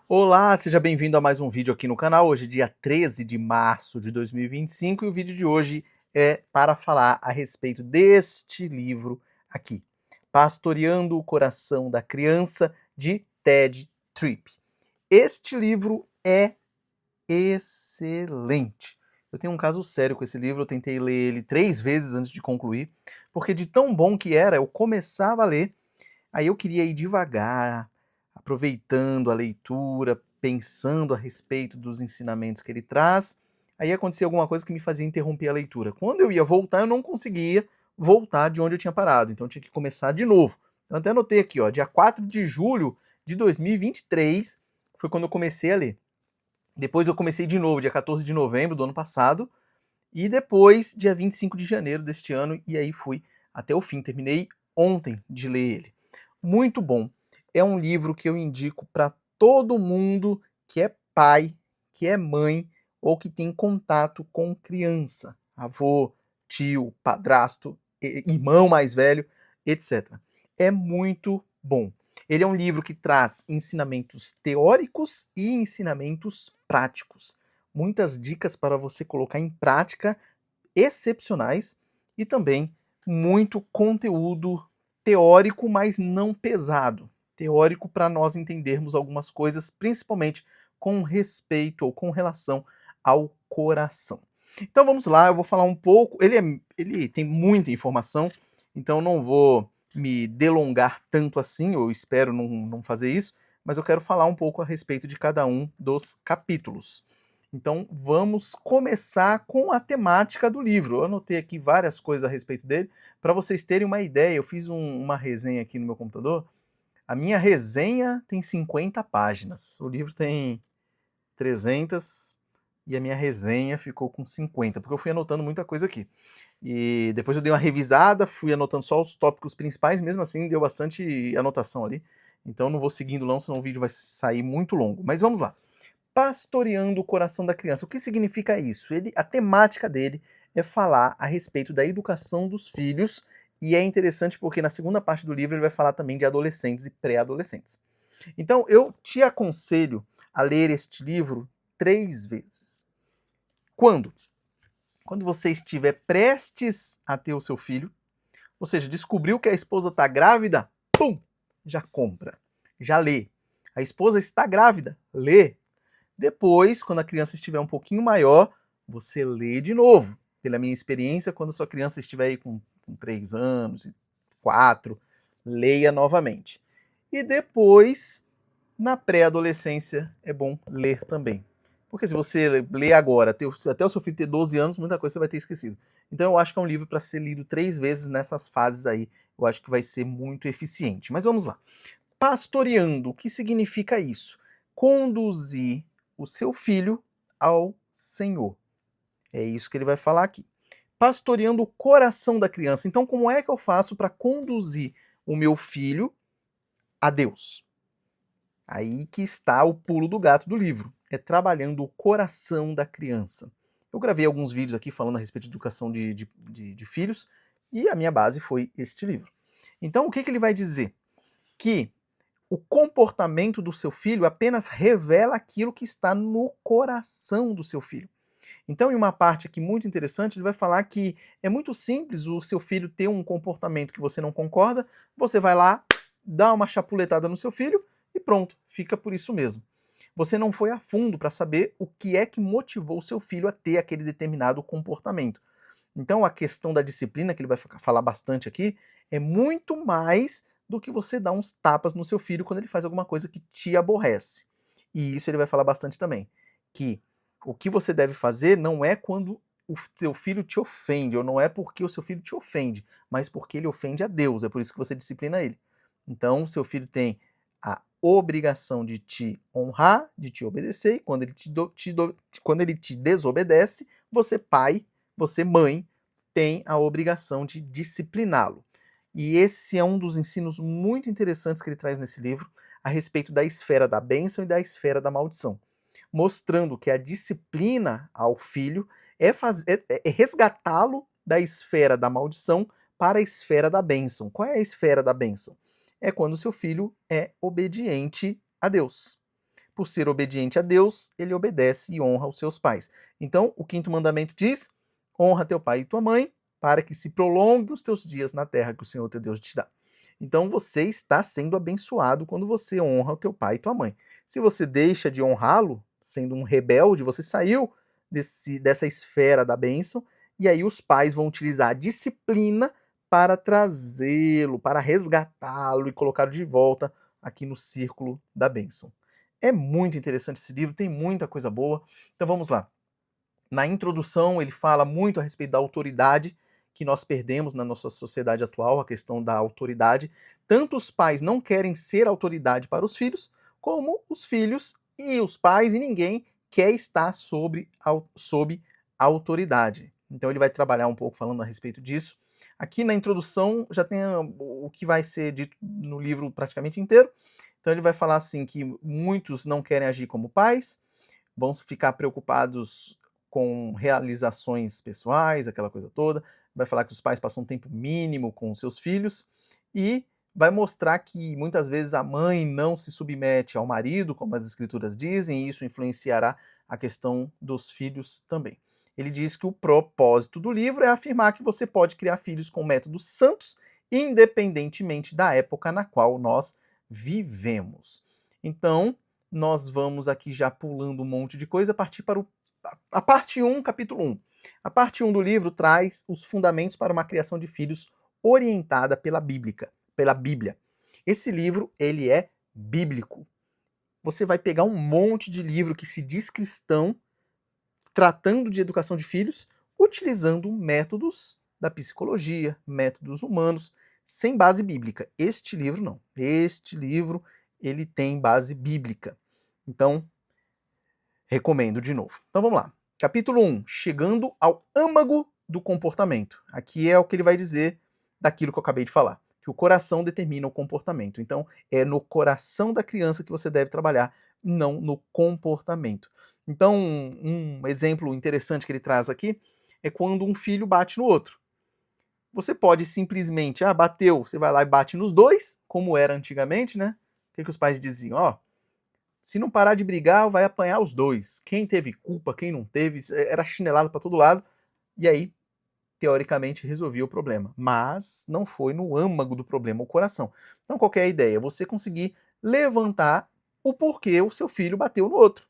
Olá, seja bem-vindo a mais um vídeo aqui no canal. Hoje é dia 13 de março de 2025 e o vídeo de hoje é para falar a respeito deste livro aqui, Pastoreando o Coração da Criança, de Tedd Tripp. Este livro é excelente. Eu tenho um caso sério com esse livro, eu tentei ler ele 3 vezes antes de concluir, porque de tão bom que era, eu começava a ler, aí eu queria ir devagar, aproveitando a leitura, pensando a respeito dos ensinamentos que ele traz, aí acontecia alguma coisa que me fazia interromper a leitura. Quando eu ia voltar, eu não conseguia voltar de onde eu tinha parado, então eu tinha que começar de novo. Então até anotei aqui, ó, dia 4 de julho de 2023 foi quando eu comecei a ler. Depois eu comecei de novo, dia 14 de novembro do ano passado, e depois, dia 25 de janeiro deste ano, e aí fui até o fim. Terminei ontem de ler ele. Muito bom. É um livro que eu indico para todo mundo que é pai, que é mãe ou que tem contato com criança. Avô, tio, padrasto, irmão mais velho, etc. É muito bom. Ele é um livro que traz ensinamentos teóricos e ensinamentos práticos. Muitas dicas para você colocar em prática, excepcionais, e também muito conteúdo teórico, mas não pesado. Teórico para nós entendermos algumas coisas, principalmente com respeito ou com relação ao coração. Então vamos lá, eu vou falar um pouco. Ele tem muita informação, então não vou me delongar tanto assim, eu espero não fazer isso, mas eu quero falar um pouco a respeito de cada um dos capítulos. Então vamos começar com a temática do livro. Eu anotei aqui várias coisas a respeito dele. Para vocês terem uma ideia, eu fiz uma resenha aqui no meu computador. A minha resenha tem 50 páginas. O livro tem 300 e a minha resenha ficou com 50, porque eu fui anotando muita coisa aqui. E depois eu dei uma revisada, fui anotando só os tópicos principais, mesmo assim deu bastante anotação ali. Então não vou seguindo não, senão o vídeo vai sair muito longo. Mas vamos lá. Pastoreando o coração da criança. O que significa isso? A temática dele é falar a respeito da educação dos filhos, e é interessante porque na segunda parte do livro ele vai falar também de adolescentes e pré-adolescentes. Então eu te aconselho a ler este livro 3 vezes. Quando? Quando você estiver prestes a ter o seu filho, ou seja, descobriu que a esposa está grávida, pum, já compra, já lê. A esposa está grávida, lê. Depois, quando a criança estiver um pouquinho maior, você lê de novo. Pela minha experiência, quando sua criança estiver aí com 3 anos, 4, leia novamente. E depois, na pré-adolescência, é bom ler também. Porque se você lê agora, até o seu filho ter 12 anos, muita coisa você vai ter esquecido. Então eu acho que é um livro para ser lido 3 vezes nessas fases aí. Eu acho que vai ser muito eficiente. Mas vamos lá. Pastoreando, o que significa isso? Conduzir o seu filho ao Senhor. É isso que ele vai falar aqui. Pastoreando o coração da criança. Então, como é que eu faço para conduzir o meu filho a Deus? Aí que está o pulo do gato do livro. É trabalhando o coração da criança. Eu gravei alguns vídeos aqui falando a respeito de educação de filhos, e a minha base foi este livro. Então, o que ele vai dizer? Que o comportamento do seu filho apenas revela aquilo que está no coração do seu filho. Então, em uma parte aqui muito interessante, ele vai falar que é muito simples o seu filho ter um comportamento que você não concorda, você vai lá, dá uma chapuletada no seu filho e pronto, fica por isso mesmo. Você não foi a fundo para saber o que é que motivou o seu filho a ter aquele determinado comportamento. Então, a questão da disciplina, que ele vai falar bastante aqui, é muito mais do que você dar uns tapas no seu filho quando ele faz alguma coisa que te aborrece. E isso ele vai falar bastante também, que o que você deve fazer não é quando o seu filho te ofende, ou não é porque o seu filho te ofende, mas porque ele ofende a Deus, é por isso que você disciplina ele. Então, o seu filho tem a obrigação de te honrar, de te obedecer, e quando quando ele te desobedece, você, pai, você, mãe, tem a obrigação de discipliná-lo. E esse é um dos ensinos muito interessantes que ele traz nesse livro, a respeito da esfera da bênção e da esfera da maldição, mostrando que a disciplina ao filho é resgatá-lo da esfera da maldição para a esfera da bênção. Qual é a esfera da bênção? É quando o seu filho é obediente a Deus. por ser obediente a Deus, ele obedece e honra os seus pais. Então, o quinto mandamento diz: honra teu pai e tua mãe, para que se prolongue os teus dias na terra que o Senhor teu Deus te dá. Então, você está sendo abençoado quando você honra o teu pai e tua mãe. Se você deixa de honrá-lo, sendo um rebelde, você saiu dessa esfera da bênção, e aí os pais vão utilizar a disciplina para trazê-lo, para resgatá-lo e colocá-lo de volta aqui no círculo da bênção. É muito interessante esse livro, tem muita coisa boa. Então vamos lá. Na introdução ele fala muito a respeito da autoridade que nós perdemos na nossa sociedade atual, a questão da autoridade. Tanto os pais não querem ser autoridade para os filhos, como os filhos e os pais e ninguém quer estar sob autoridade. Então ele vai trabalhar um pouco falando a respeito disso. Aqui na introdução já tem o que vai ser dito no livro praticamente inteiro. Então ele vai falar assim que muitos não querem agir como pais, vão ficar preocupados com realizações pessoais, aquela coisa toda. Vai falar que os pais passam um tempo mínimo com os seus filhos e vai mostrar que muitas vezes a mãe não se submete ao marido, como as escrituras dizem, e isso influenciará a questão dos filhos também. Ele diz que o propósito do livro é afirmar que você pode criar filhos com métodos santos, independentemente da época na qual nós vivemos. Então, nós vamos aqui já pulando um monte de coisa, partir para a parte 1, capítulo 1. A parte 1 do livro traz os fundamentos para uma criação de filhos orientada pela Bíblia. Esse livro, ele é bíblico. Você vai pegar um monte de livro que se diz cristão, tratando de educação de filhos, utilizando métodos da psicologia, métodos humanos, sem base bíblica. Este livro não. Este livro, ele tem base bíblica. Então, recomendo de novo. Então vamos lá. Capítulo 1, chegando ao âmago do comportamento. Aqui é o que ele vai dizer daquilo que eu acabei de falar, que o coração determina o comportamento. Então, é no coração da criança que você deve trabalhar, não no comportamento. Então, um exemplo interessante que ele traz aqui é quando um filho bate no outro. Você pode simplesmente, bateu, você vai lá e bate nos dois, como era antigamente, né? O que os pais diziam? Se não parar de brigar, vai apanhar os dois. Quem teve culpa, quem não teve, era chinelado para todo lado. E aí, teoricamente, resolvia o problema. Mas não foi no âmago do problema, o coração. Então, qual que é a ideia? Você conseguir levantar o porquê o seu filho bateu no outro.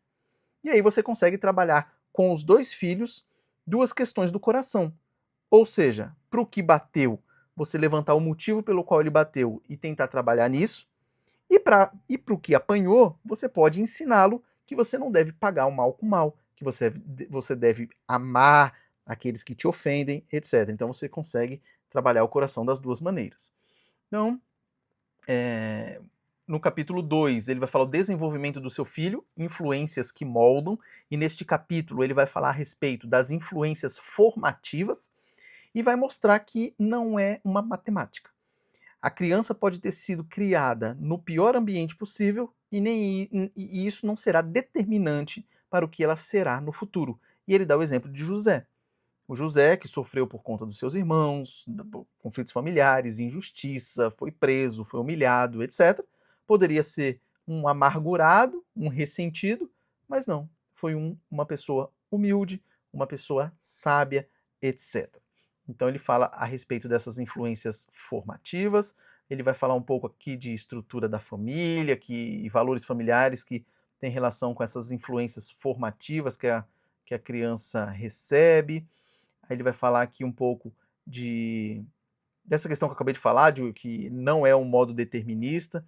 E aí você consegue trabalhar com os dois filhos duas questões do coração. Ou seja, para o que bateu, você levantar o motivo pelo qual ele bateu e tentar trabalhar nisso. E para o que apanhou, você pode ensiná-lo que você não deve pagar o mal com o mal, que você deve amar aqueles que te ofendem, etc. Então você consegue trabalhar o coração das duas maneiras. Então, no capítulo 2, ele vai falar o desenvolvimento do seu filho, influências que moldam, e neste capítulo ele vai falar a respeito das influências formativas e vai mostrar que não é uma matemática. A criança pode ter sido criada no pior ambiente possível e isso não será determinante para o que ela será no futuro. E ele dá o exemplo de José. O José, que sofreu por conta dos seus irmãos, conflitos familiares, injustiça, foi preso, foi humilhado, etc. Poderia ser um amargurado, um ressentido, mas não. Foi uma pessoa humilde, uma pessoa sábia, etc. Então ele fala a respeito dessas influências formativas, ele vai falar um pouco aqui de estrutura da família, e valores familiares que têm relação com essas influências formativas que a criança recebe. Aí ele vai falar aqui um pouco dessa questão que eu acabei de falar, de que não é um modo determinista.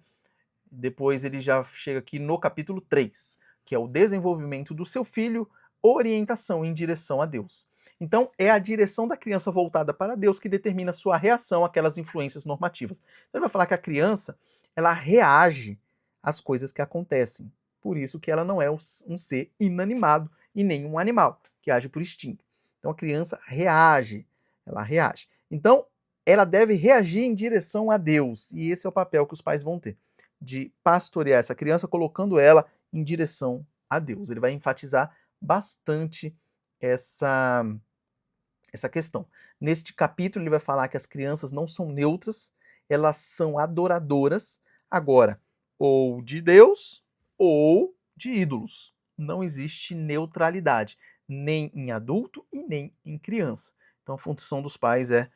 Depois ele já chega aqui no capítulo 3, que é o desenvolvimento do seu filho, orientação em direção a Deus. Então, é a direção da criança voltada para Deus que determina sua reação àquelas influências normativas. Então, ele vai falar que a criança, ela reage às coisas que acontecem. Por isso que ela não é um ser inanimado e nem um animal, que age por instinto. Então, a criança reage, ela reage. Então, ela deve reagir em direção a Deus, e esse é o papel que os pais vão ter, de pastorear essa criança, colocando ela em direção a Deus. Ele vai enfatizar bastante essa questão. Neste capítulo ele vai falar que as crianças não são neutras, elas são adoradoras, agora, ou de Deus, ou de ídolos. Não existe neutralidade, nem em adulto e nem em criança. Então a função dos pais é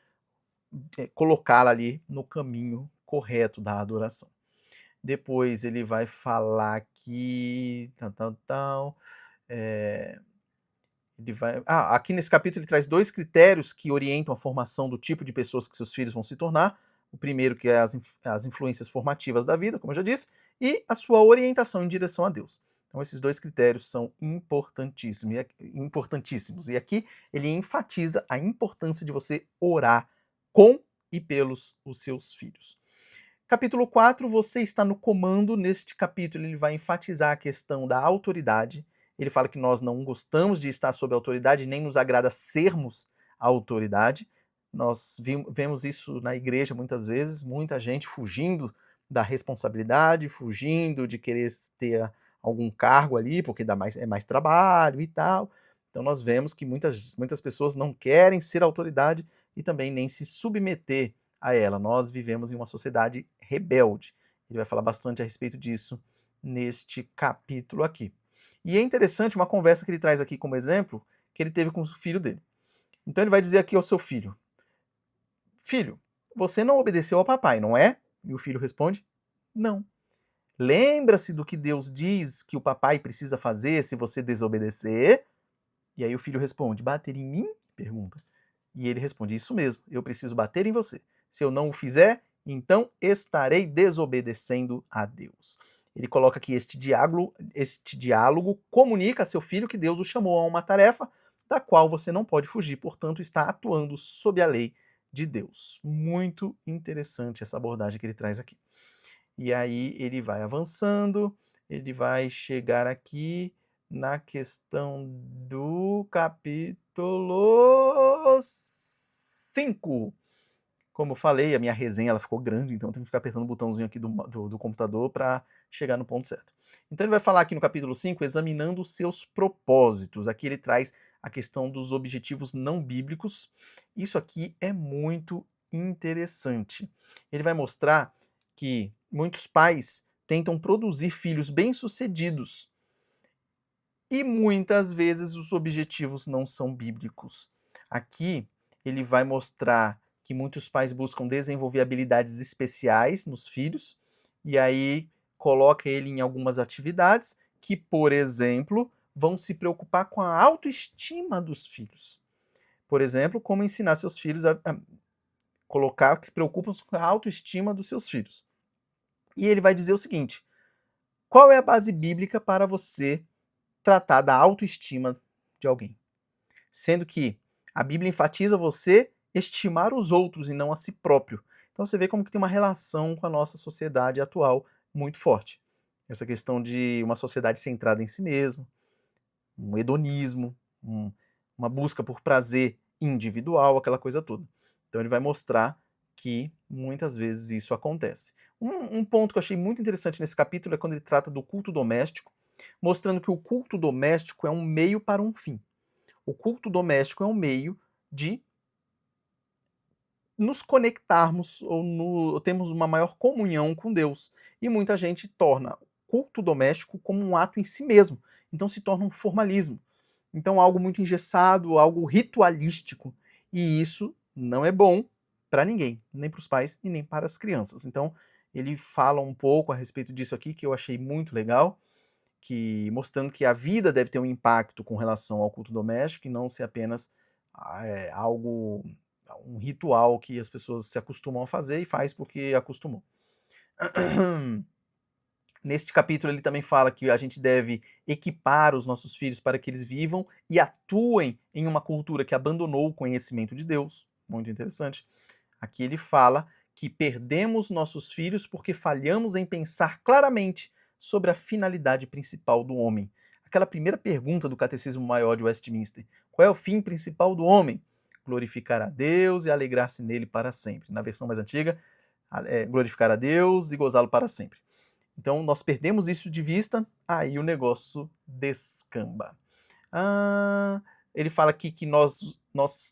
colocá-la ali no caminho correto da adoração. Depois ele vai falar que aqui nesse capítulo ele traz 2 critérios que orientam a formação do tipo de pessoas que seus filhos vão se tornar. O primeiro, que é as influências formativas da vida, como eu já disse, e a sua orientação em direção a Deus. Então esses 2 critérios são importantíssimos. E aqui ele enfatiza a importância de você orar com e pelos os seus filhos. Capítulo 4, você está no comando. Neste capítulo ele vai enfatizar a questão da autoridade. Ele fala que nós não gostamos de estar sob autoridade, nem nos agrada sermos a autoridade. Nós vemos isso na igreja muitas vezes, muita gente fugindo da responsabilidade, fugindo de querer ter algum cargo ali, porque é mais trabalho e tal. Então nós vemos que muitas pessoas não querem ser autoridade e também nem se submeter a ela. Nós vivemos em uma sociedade rebelde. Ele vai falar bastante a respeito disso neste capítulo aqui. E é interessante uma conversa que ele traz aqui como exemplo, que ele teve com o filho dele. Então ele vai dizer aqui ao seu filho: Filho, você não obedeceu ao papai, não é? E o filho responde: Não. Lembra-se do que Deus diz que o papai precisa fazer se você desobedecer? E aí o filho responde: Bater em mim? Pergunta. E ele responde: Isso mesmo, eu preciso bater em você. Se eu não o fizer, então estarei desobedecendo a Deus. Ele coloca que este diálogo comunica a seu filho que Deus o chamou a uma tarefa da qual você não pode fugir, portanto está atuando sob a lei de Deus. Muito interessante essa abordagem que ele traz aqui. E aí ele vai avançando, ele vai chegar aqui na questão do capítulo 5. Como eu falei, a minha resenha ela ficou grande, então eu tenho que ficar apertando o botãozinho aqui do computador para chegar no ponto certo. Então ele vai falar aqui no capítulo 5, examinando os seus propósitos. Aqui ele traz a questão dos objetivos não bíblicos. Isso aqui é muito interessante. Ele vai mostrar que muitos pais tentam produzir filhos bem-sucedidos e muitas vezes os objetivos não são bíblicos. Aqui ele vai mostrar que muitos pais buscam desenvolver habilidades especiais nos filhos, e aí coloca ele em algumas atividades que, por exemplo, vão se preocupar com a autoestima dos filhos. Por exemplo, como ensinar seus filhos a colocar que preocupam-se com a autoestima dos seus filhos. E ele vai dizer o seguinte: qual é a base bíblica para você tratar da autoestima de alguém? Sendo que a Bíblia enfatiza você estimar os outros e não a si próprio. Então você vê como que tem uma relação com a nossa sociedade atual muito forte. Essa questão de uma sociedade centrada em si mesmo, um hedonismo, uma busca por prazer individual, aquela coisa toda. Então ele vai mostrar que muitas vezes isso acontece. Um ponto que eu achei muito interessante nesse capítulo é quando ele trata do culto doméstico, mostrando que o culto doméstico é um meio para um fim. O culto doméstico é um meio de nos conectarmos ou termos uma maior comunhão com Deus. E muita gente torna o culto doméstico como um ato em si mesmo. Então se torna um formalismo. Então algo muito engessado, algo ritualístico. E isso não é bom para ninguém, nem para os pais e nem para as crianças. Então ele fala um pouco a respeito disso aqui, que eu achei muito legal, mostrando que a vida deve ter um impacto com relação ao culto doméstico e não ser apenas um ritual que as pessoas se acostumam a fazer e faz porque acostumou. Neste capítulo ele também fala que a gente deve equipar os nossos filhos para que eles vivam e atuem em uma cultura que abandonou o conhecimento de Deus. Muito interessante. Aqui ele fala que perdemos nossos filhos porque falhamos em pensar claramente sobre a finalidade principal do homem. Aquela primeira pergunta do Catecismo Maior de Westminster: qual é o fim principal do homem? Glorificar a Deus e alegrar-se nele para sempre. Na versão mais antiga, glorificar a Deus e gozá-lo para sempre. Então nós perdemos isso de vista, aí o negócio descamba. Ele fala aqui que nós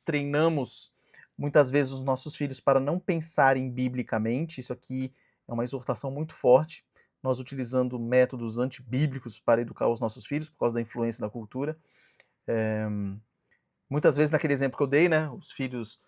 treinamos muitas vezes os nossos filhos para não pensarem biblicamente. Isso aqui é uma exortação muito forte. nós utilizando métodos antibíblicos para educar os nossos filhos, por causa da influência da cultura. Muitas vezes, naquele exemplo que eu dei, né, os filhos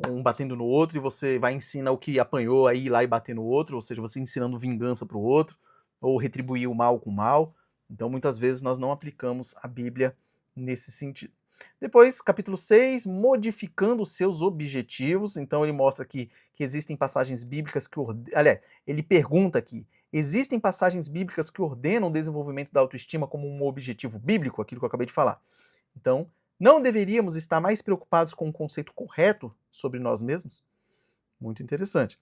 um batendo no outro, e você vai ensinar o que apanhou a ir lá e bater no outro, ou seja, você ensinando vingança para o outro, ou retribuir o mal com o mal. Então, muitas vezes, nós não aplicamos a Bíblia nesse sentido. Depois, capítulo 6, modificando os seus objetivos. Então, ele mostra aqui que existem passagens bíblicas que aliás, ele pergunta aqui, existem passagens bíblicas que ordenam o desenvolvimento da autoestima como um objetivo bíblico? Aquilo que eu acabei de falar. Então, não deveríamos estar mais preocupados com o conceito correto sobre nós mesmos? Muito interessante.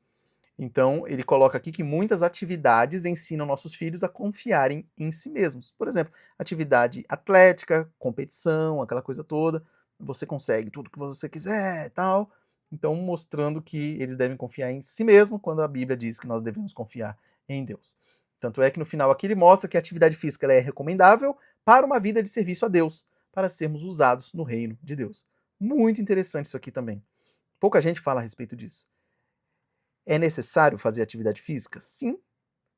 Então, ele coloca aqui que muitas atividades ensinam nossos filhos a confiarem em si mesmos. Por exemplo, atividade atlética, competição, aquela coisa toda. Você consegue tudo que você quiser e tal. Então, mostrando que eles devem confiar em si mesmo, quando a Bíblia diz que nós devemos confiar em Deus. Tanto é que no final aqui ele mostra que a atividade física ela é recomendável para uma vida de serviço a Deus, para sermos usados no reino de Deus. Muito interessante isso aqui também. Pouca gente fala a respeito disso. É necessário fazer atividade física? Sim.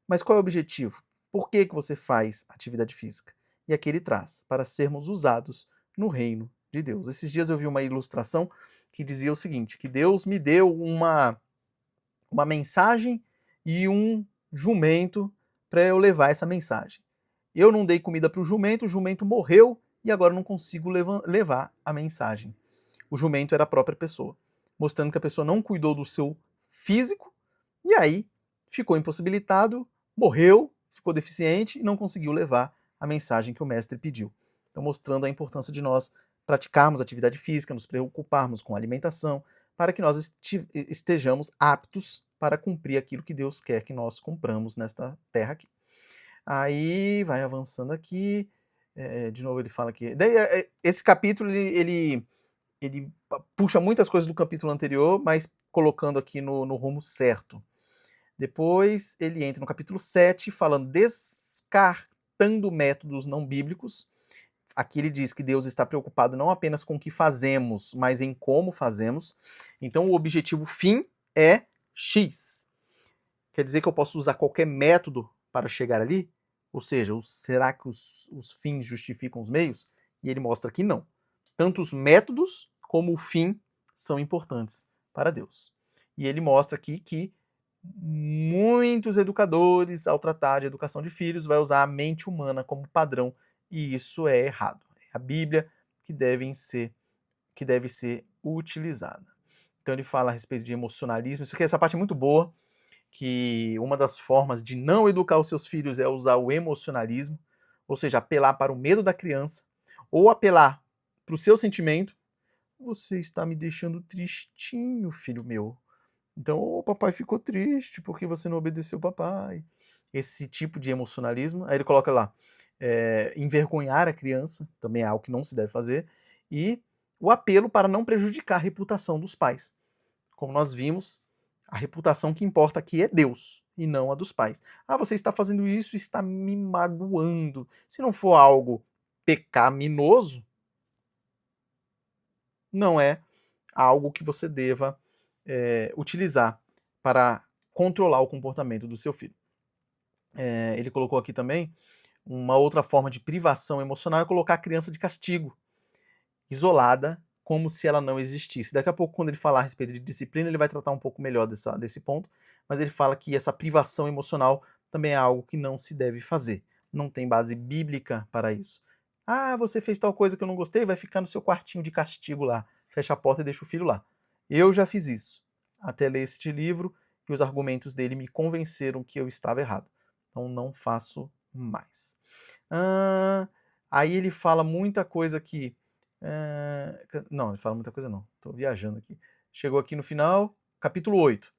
Mas qual é o objetivo? Por que você faz atividade física? E aqui ele traz, para sermos usados no reino de Deus. Esses dias eu vi uma ilustração que dizia o seguinte, que Deus me deu uma mensagem e um jumento para eu levar essa mensagem. Eu não dei comida para o jumento morreu e agora não consigo levar a mensagem. O jumento era a própria pessoa, mostrando que a pessoa não cuidou do seu físico e aí ficou impossibilitado, morreu, ficou deficiente e não conseguiu levar a mensagem que o mestre pediu. Então, mostrando a importância de nós praticarmos atividade física, nos preocuparmos com a alimentação, para que nós estejamos aptos para cumprir aquilo que Deus quer que nós cumpramos nesta terra aqui. Aí vai avançando aqui, de novo ele fala aqui. Daí, esse capítulo ele puxa muitas coisas do capítulo anterior, mas colocando aqui no rumo certo. Depois ele entra no capítulo 7, falando descartando métodos não bíblicos. Aqui ele diz que Deus está preocupado não apenas com o que fazemos, mas em como fazemos. Então o objetivo fim é X. Quer dizer que eu posso usar qualquer método para chegar ali? Ou seja, será que os fins justificam os meios? E ele mostra que não. Tanto os métodos como o fim são importantes para Deus. E ele mostra aqui que muitos educadores, ao tratar de educação de filhos, vai usar a mente humana como padrão, e isso é errado. É a Bíblia que deve ser utilizada. Então ele fala a respeito de emocionalismo, isso aqui, essa parte é muito boa, que uma das formas de não educar os seus filhos é usar o emocionalismo, ou seja, apelar para o medo da criança, ou apelar para o seu sentimento. Você está me deixando tristinho, filho meu. Então, o papai ficou triste porque você não obedeceu o papai. Esse tipo de emocionalismo. Aí ele coloca lá, envergonhar a criança, também é algo que não se deve fazer. E o apelo para não prejudicar a reputação dos pais. Como nós vimos, a reputação que importa aqui é Deus e não a dos pais. Ah, você está fazendo isso, está me magoando. Se não for algo pecaminoso, não é algo que você deva utilizar para controlar o comportamento do seu filho. Ele colocou aqui também uma outra forma de privação emocional é colocar a criança de castigo, isolada, como se ela não existisse. Daqui a pouco, quando ele falar a respeito de disciplina, ele vai tratar um pouco melhor desse ponto, mas ele fala que essa privação emocional também é algo que não se deve fazer. Não tem base bíblica para isso. Ah, você fez tal coisa que eu não gostei, vai ficar no seu quartinho de castigo lá. Fecha a porta e deixa o filho lá. Eu já fiz isso, até ler este livro, e os argumentos dele me convenceram que eu estava errado. Então não faço mais. Aí ele fala muita coisa aqui. Não, ele fala muita coisa não. Estou viajando aqui. Chegou aqui no final, capítulo 8.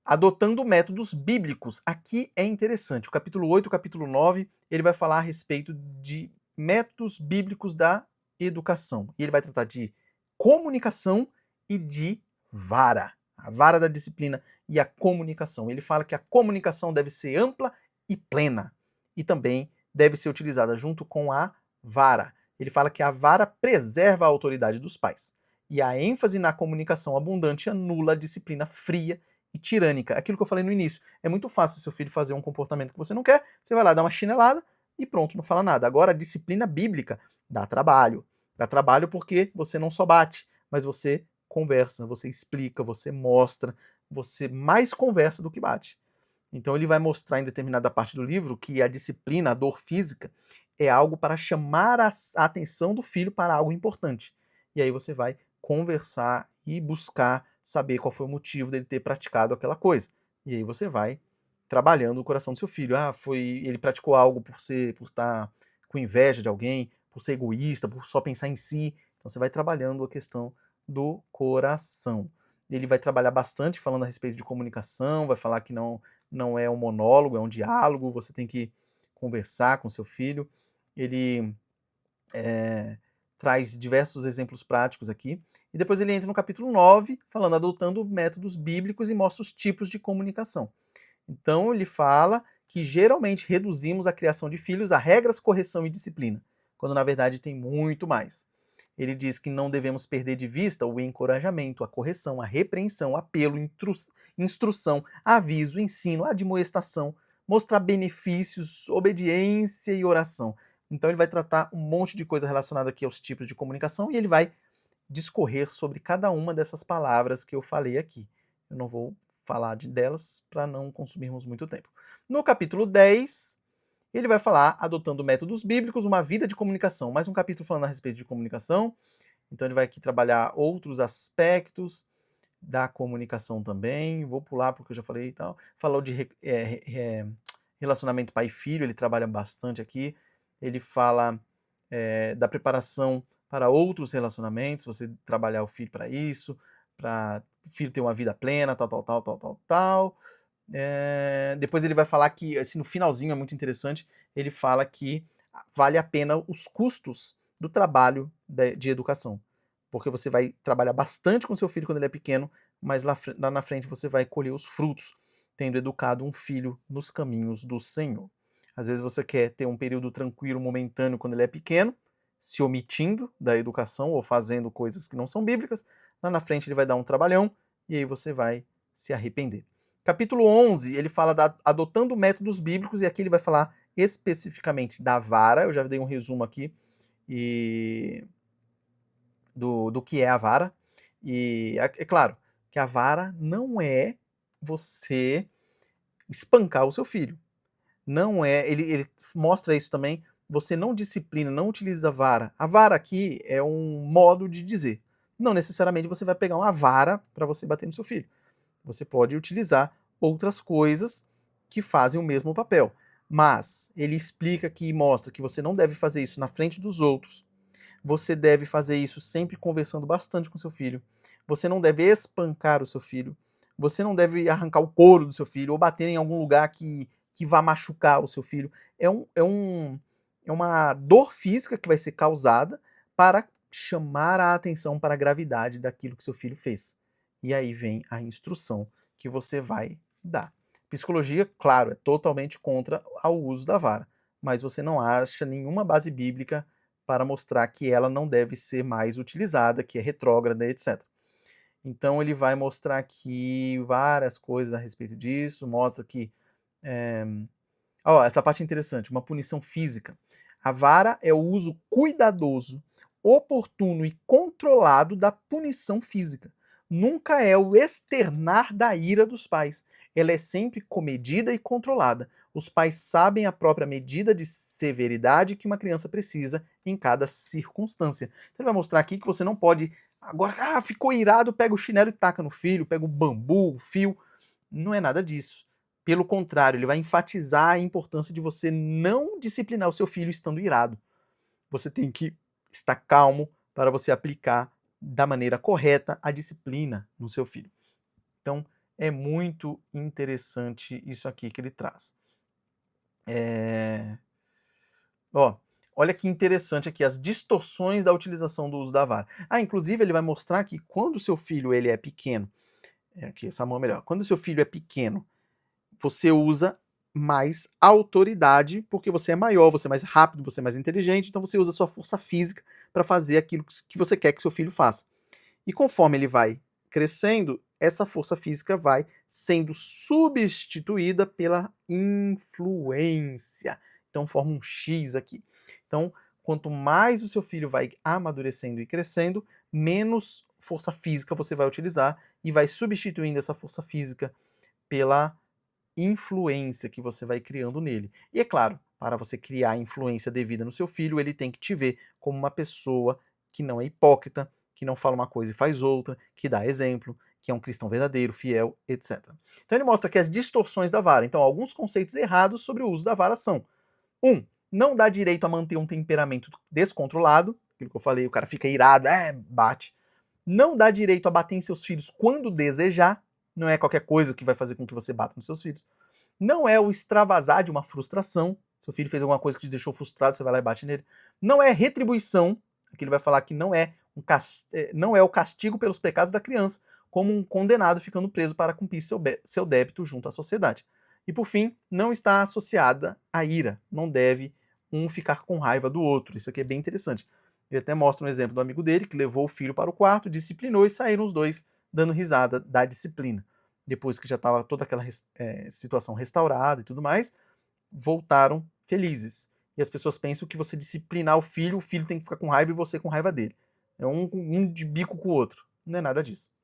Adotando métodos bíblicos. Aqui é interessante. O capítulo 8 e o capítulo 9, ele vai falar a respeito de métodos bíblicos da educação. E ele vai tratar de comunicação e de vara. A vara da disciplina e a comunicação. Ele fala que a comunicação deve ser ampla e plena. E também deve ser utilizada junto com a vara. Ele fala que a vara preserva a autoridade dos pais. E a ênfase na comunicação abundante anula a disciplina fria e tirânica. Aquilo que eu falei no início. É muito fácil seu filho fazer um comportamento que você não quer, você vai lá dar uma chinelada e pronto, não fala nada. Agora, a disciplina bíblica dá trabalho. Dá trabalho porque você não só bate, mas você conversa, você explica, você mostra, você mais conversa do que bate. Então ele vai mostrar em determinada parte do livro que a disciplina, a dor física, é algo para chamar a atenção do filho para algo importante. E aí você vai conversar e buscar saber qual foi o motivo dele ter praticado aquela coisa. E aí você vai trabalhando o coração do seu filho. Ah, ele praticou algo por estar com inveja de alguém, por ser egoísta, por só pensar em si. Então você vai trabalhando a questão do coração. Ele vai trabalhar bastante falando a respeito de comunicação, vai falar que não é um monólogo, é um diálogo, você tem que conversar com seu filho. Ele traz diversos exemplos práticos aqui. E depois ele entra no capítulo 9, falando, adotando métodos bíblicos e mostra os tipos de comunicação. Então ele fala que geralmente reduzimos a criação de filhos a regras, correção e disciplina, quando na verdade tem muito mais. Ele diz que não devemos perder de vista o encorajamento, a correção, a repreensão, apelo, instrução, aviso, ensino, admoestação, mostrar benefícios, obediência e oração. Então ele vai tratar um monte de coisa relacionada aqui aos tipos de comunicação e ele vai discorrer sobre cada uma dessas palavras que eu falei aqui. Eu não vou falar delas para não consumirmos muito tempo. No capítulo 10, ele vai falar, adotando métodos bíblicos, uma vida de comunicação. Mais um capítulo falando a respeito de comunicação. Então ele vai aqui trabalhar outros aspectos da comunicação também. Vou pular porque eu já falei e tal. Falou de relacionamento pai e filho, ele trabalha bastante aqui. Ele fala da preparação para outros relacionamentos, você trabalhar o filho para isso, para o filho ter uma vida plena, tal. Depois ele vai falar que, assim, no finalzinho é muito interessante, ele fala que vale a pena os custos do trabalho de educação. Porque você vai trabalhar bastante com seu filho quando ele é pequeno, mas lá na frente você vai colher os frutos, tendo educado um filho nos caminhos do Senhor. Às vezes você quer ter um período tranquilo, momentâneo, quando ele é pequeno, se omitindo da educação ou fazendo coisas que não são bíblicas. Lá na frente ele vai dar um trabalhão e aí você vai se arrepender. Capítulo 11, ele fala adotando métodos bíblicos e aqui ele vai falar especificamente da vara. Eu já dei um resumo aqui do que é a vara. E é claro que a vara não é você espancar o seu filho. Não é, ele mostra isso também, você não disciplina, não utiliza a vara. A vara aqui é um modo de dizer. Não necessariamente você vai pegar uma vara para você bater no seu filho. Você pode utilizar outras coisas que fazem o mesmo papel. Mas ele explica que mostra que você não deve fazer isso na frente dos outros. Você deve fazer isso sempre conversando bastante com seu filho. Você não deve espancar o seu filho. Você não deve arrancar o couro do seu filho ou bater em algum lugar que vá machucar o seu filho. É uma dor física que vai ser causada para chamar a atenção para a gravidade daquilo que seu filho fez. E aí vem a instrução que você vai dar. Psicologia, claro, é totalmente contra o uso da vara, mas você não acha nenhuma base bíblica para mostrar que ela não deve ser mais utilizada, que é retrógrada, etc. Então ele vai mostrar aqui várias coisas a respeito disso, mostra que essa parte é interessante, uma punição física. A vara é o uso cuidadoso, oportuno e controlado da punição física. Nunca é o externar da ira dos pais. Ela é sempre comedida e controlada. Os pais sabem a própria medida de severidade que uma criança precisa em cada circunstância. Então ele vai mostrar aqui que você não pode, agora, ficou irado, pega o chinelo e taca no filho, pega o bambu, o fio. Não é nada disso. Pelo contrário, ele vai enfatizar a importância de você não disciplinar o seu filho estando irado. Você tem que estar calmo para você aplicar da maneira correta a disciplina no seu filho. Então, é muito interessante isso aqui que ele traz. Olha que interessante aqui, as distorções da utilização do uso da vara. Inclusive ele vai mostrar que quando o seu filho ele é pequeno, aqui, essa mão é melhor. Quando o seu filho é pequeno, você usa mais autoridade, porque você é maior, você é mais rápido, você é mais inteligente, então você usa a sua força física para fazer aquilo que você quer que seu filho faça. E conforme ele vai crescendo, essa força física vai sendo substituída pela influência. Então forma um X aqui. Então, quanto mais o seu filho vai amadurecendo e crescendo, menos força física você vai utilizar e vai substituindo essa força física pela influência que você vai criando nele. E é claro, para você criar a influência devida no seu filho, ele tem que te ver como uma pessoa que não é hipócrita, que não fala uma coisa e faz outra, que dá exemplo, que é um cristão verdadeiro, fiel, etc. Então ele mostra aqui as distorções da vara. Então, alguns conceitos errados sobre o uso da vara são: 1. Não dá direito a manter um temperamento descontrolado, aquilo que eu falei, o cara fica irado, bate. Não dá direito a bater em seus filhos quando desejar, não é qualquer coisa que vai fazer com que você bata nos seus filhos. Não é o extravasar de uma frustração, seu filho fez alguma coisa que te deixou frustrado, você vai lá e bate nele. Não é retribuição, aqui ele vai falar que não é o castigo pelos pecados da criança, como um condenado ficando preso para cumprir seu débito junto à sociedade. E por fim, não está associada à ira, não deve um ficar com raiva do outro. Isso aqui é bem interessante. Ele até mostra um exemplo do amigo dele que levou o filho para o quarto, disciplinou e saíram os dois dando risada da disciplina. Depois que já estava toda aquela situação restaurada e tudo mais, voltaram felizes. E as pessoas pensam que você disciplinar o filho tem que ficar com raiva e você com raiva dele. É um de bico com o outro. Não é nada disso.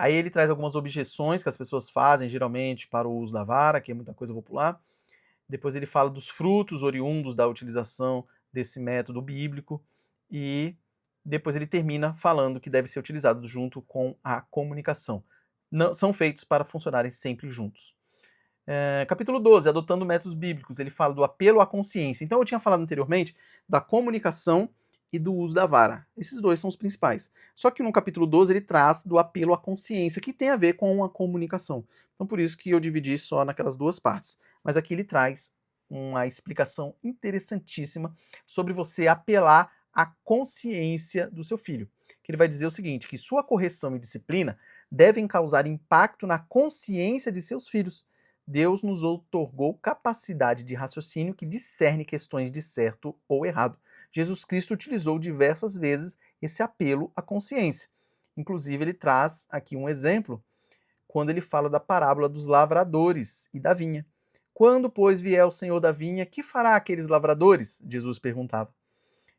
Aí ele traz algumas objeções que as pessoas fazem, geralmente, para o uso da vara, que é muita coisa, eu vou pular. Depois ele fala dos frutos oriundos da utilização desse método bíblico. E depois ele termina falando que deve ser utilizado junto com a comunicação. Não, são feitos para funcionarem sempre juntos. Capítulo 12, adotando métodos bíblicos, ele fala do apelo à consciência. Então eu tinha falado anteriormente da comunicação e do uso da vara. Esses dois são os principais. Só que no capítulo 12 ele traz do apelo à consciência, que tem a ver com a comunicação. Então por isso que eu dividi só naquelas duas partes. Mas aqui ele traz uma explicação interessantíssima sobre você apelar à consciência do seu filho. Que ele vai dizer o seguinte, que sua correção e disciplina devem causar impacto na consciência de seus filhos. Deus nos outorgou capacidade de raciocínio que discerne questões de certo ou errado. Jesus Cristo utilizou diversas vezes esse apelo à consciência. Inclusive, ele traz aqui um exemplo quando ele fala da parábola dos lavradores e da vinha. Quando, pois, vier o Senhor da vinha, que fará aqueles lavradores? Jesus perguntava.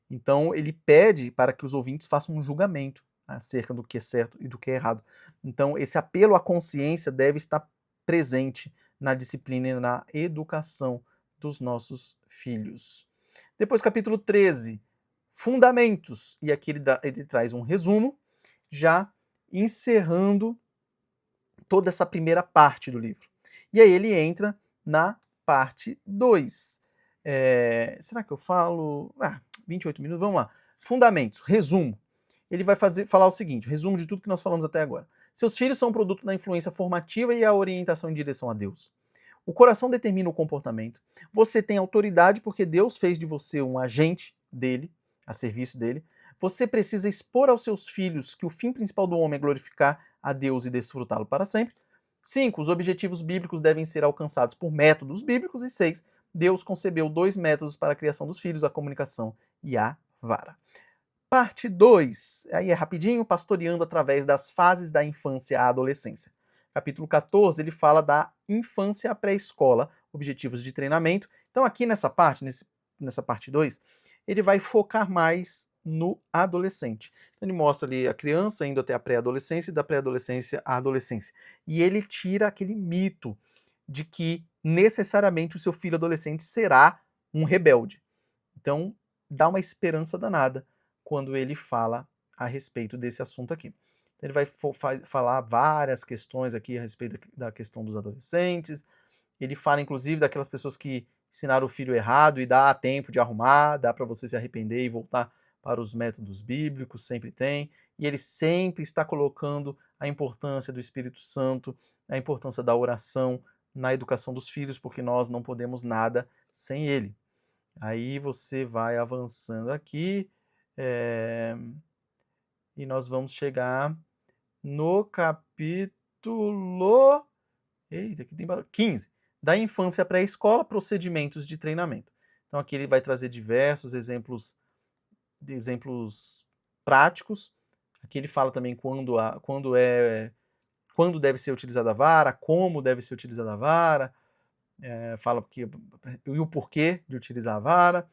Então, ele pede para que os ouvintes façam um julgamento acerca do que é certo e do que é errado. Então, esse apelo à consciência deve estar presente na disciplina e na educação dos nossos filhos. Depois, capítulo 13, fundamentos. E aqui ele traz um resumo, já encerrando toda essa primeira parte do livro. E aí ele entra na parte 2. Será que eu falo? 28 minutos, vamos lá. Fundamentos, resumo. Ele vai falar o seguinte, resumo de tudo que nós falamos até agora. Seus filhos são produto da influência formativa e a orientação em direção a Deus. O coração determina o comportamento. Você tem autoridade porque Deus fez de você um agente dele, a serviço dele. Você precisa expor aos seus filhos que o fim principal do homem é glorificar a Deus e desfrutá-lo para sempre. 5. Os objetivos bíblicos devem ser alcançados por métodos bíblicos. E 6. Deus concebeu 2 métodos para a criação dos filhos, a comunicação e a vara. Parte 2, aí é rapidinho, pastoreando através das fases da infância à adolescência. Capítulo 14, ele fala da infância à pré-escola, objetivos de treinamento. Então aqui nessa parte 2, ele vai focar mais no adolescente. Então ele mostra ali a criança indo até a pré-adolescência e da pré-adolescência à adolescência. E ele tira aquele mito de que necessariamente o seu filho adolescente será um rebelde. Então dá uma esperança danada quando ele fala a respeito desse assunto aqui. Ele vai falar várias questões aqui a respeito da questão dos adolescentes. Ele fala, inclusive, daquelas pessoas que ensinaram o filho errado e dá tempo de arrumar, dá para você se arrepender e voltar para os métodos bíblicos, sempre tem. E ele sempre está colocando a importância do Espírito Santo, a importância da oração na educação dos filhos, porque nós não podemos nada sem ele. Aí você vai avançando aqui e nós vamos chegar no capítulo 15, da infância pré-escola, procedimentos de treinamento. Então aqui ele vai trazer diversos exemplos práticos. Aqui ele fala também quando é quando deve ser utilizada a vara, como deve ser utilizada a vara, fala e o porquê de utilizar a vara.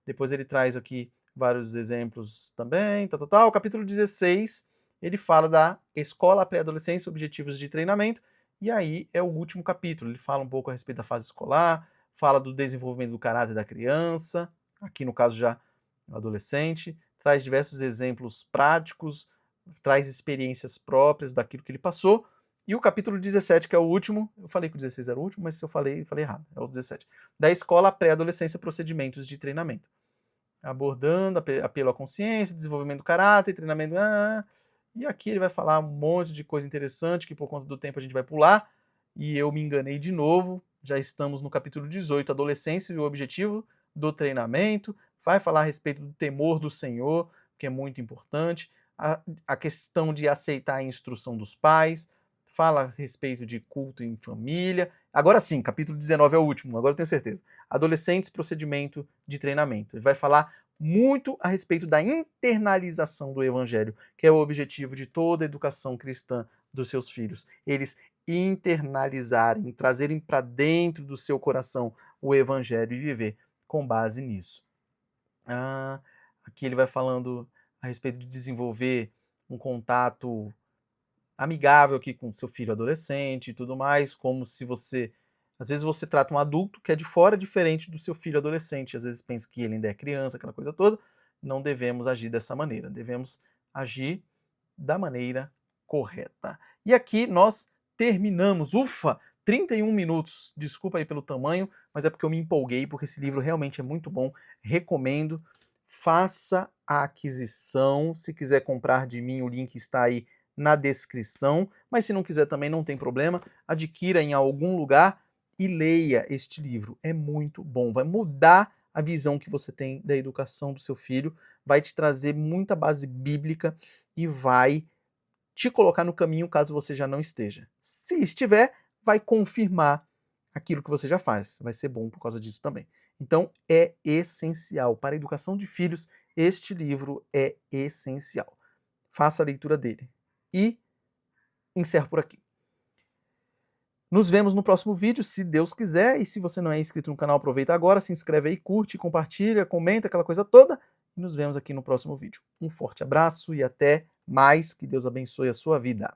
Depois ele traz aqui vários exemplos também, O capítulo 16, ele fala da escola, pré-adolescência, objetivos de treinamento, e aí é o último capítulo. Ele fala um pouco a respeito da fase escolar, fala do desenvolvimento do caráter da criança, aqui no caso já o adolescente, traz diversos exemplos práticos, traz experiências próprias daquilo que ele passou. E o capítulo 17, que é o último, eu falei que o 16 era o último, mas se eu falei errado, é o 17. Da escola, pré-adolescência, procedimentos de treinamento. Abordando apelo à consciência, desenvolvimento do caráter, treinamento... E aqui ele vai falar um monte de coisa interessante, que por conta do tempo a gente vai pular, e eu me enganei de novo. Já estamos no capítulo 18, adolescência e o objetivo do treinamento. Vai falar a respeito do temor do Senhor, que é muito importante. A questão de aceitar a instrução dos pais. Fala a respeito de culto em família. Agora sim, capítulo 19 é o último, agora eu tenho certeza. Adolescentes, procedimento de treinamento. Ele vai falar muito a respeito da internalização do evangelho, que é o objetivo de toda a educação cristã dos seus filhos. Eles internalizarem, trazerem para dentro do seu coração o evangelho e viver com base nisso. Aqui ele vai falando a respeito de desenvolver um contato amigável aqui com seu filho adolescente e tudo mais, como se você... Às vezes você trata um adulto que é de fora diferente do seu filho adolescente, às vezes pensa que ele ainda é criança, aquela coisa toda. Não devemos agir dessa maneira, devemos agir da maneira correta. E aqui nós terminamos, 31 minutos, desculpa aí pelo tamanho, mas é porque eu me empolguei, porque esse livro realmente é muito bom, recomendo, faça a aquisição, se quiser comprar de mim, o link está aí na descrição, mas se não quiser também não tem problema, adquira em algum lugar e leia este livro, é muito bom, vai mudar a visão que você tem da educação do seu filho, vai te trazer muita base bíblica e vai te colocar no caminho caso você já não esteja. Se estiver, vai confirmar aquilo que você já faz, vai ser bom por causa disso também. Então é essencial, para a educação de filhos, este livro é essencial. Faça a leitura dele. E encerro por aqui. Nos vemos no próximo vídeo, se Deus quiser, e se você não é inscrito no canal, aproveita agora, se inscreve aí, curte, compartilha, comenta, aquela coisa toda, e nos vemos aqui no próximo vídeo. Um forte abraço e até mais, que Deus abençoe a sua vida.